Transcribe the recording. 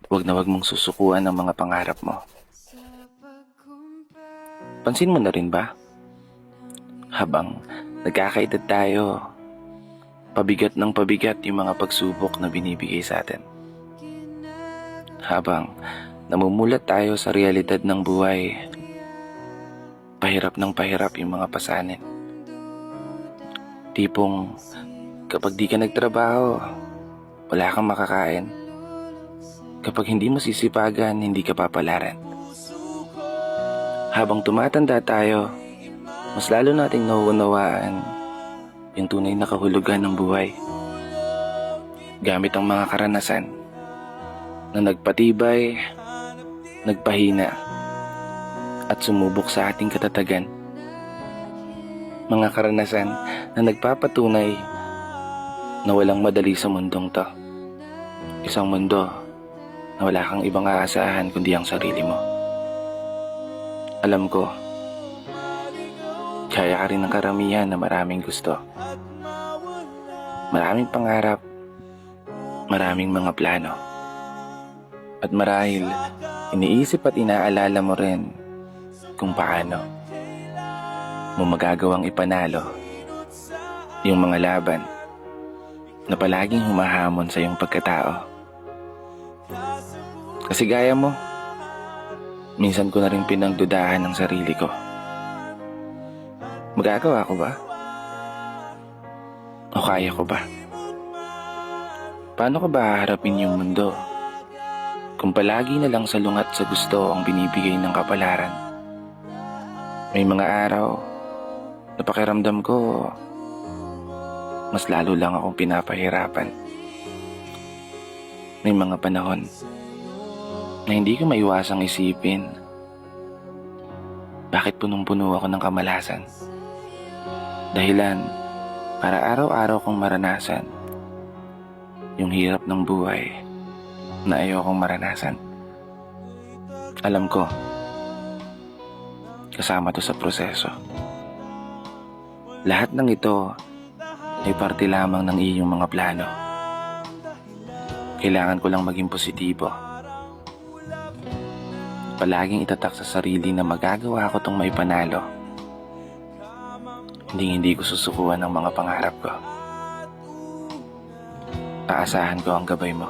Huwag mong susukuan ang mga pangarap mo. Pansin mo na rin ba? Habang nagkakaedad tayo, pabigat ng pabigat yung mga pagsubok na binibigay sa atin. Habang namumulat tayo sa realidad ng buhay, pahirap ng pahirap yung mga pasanin. Tipong kapag di ka nagtrabaho, wala kang makakain. Kapag hindi mo sisipagan, hindi ka papalaran. Habang tumatanda tayo, mas lalo nating nauunawaan yung tunay na kahulugan ng buhay. Gamit ang mga karanasan na nagpatibay, nagpahina, at sumubok sa ating katatagan. Mga karanasan na nagpapatunay na walang madali sa mundong to. Isang mundo na wala kang ibang aasahan kundi ang sarili mo. Alam ko, kaya ka rin ng karamihan na maraming gusto. Maraming pangarap, maraming mga plano. At marahil, iniisip at inaalala mo rin kung paano mo magagawang ipanalo yung mga laban na palaging humahamon sa iyong pagkatao. Kasi gaya mo, minsan ko na rin pinagdudahan ng sarili ko. Magagawa ko ba? O kaya ko ba? Paano ko ba haharapin yung mundo kung palagi na lang salungat sa gusto ang binibigay ng kapalaran? May mga araw na pakiramdam ko mas lalo lang akong pinapahirapan. May mga panahon na hindi ko maiwasang isipin, bakit punong-puno ako ng kamalasan? Dahilan para araw-araw kong maranasan yung hirap ng buhay na ayokong maranasan. Alam ko, kasama to sa proseso. Lahat ng ito ay parte lamang ng iyong mga plano. Kailangan ko lang maging positibo. Palaging itatak sa sarili na magagawa ko tong maipanalo. Hindi ko susukuan ng mga pangarap ko. Aasahan ko ang gabay mo.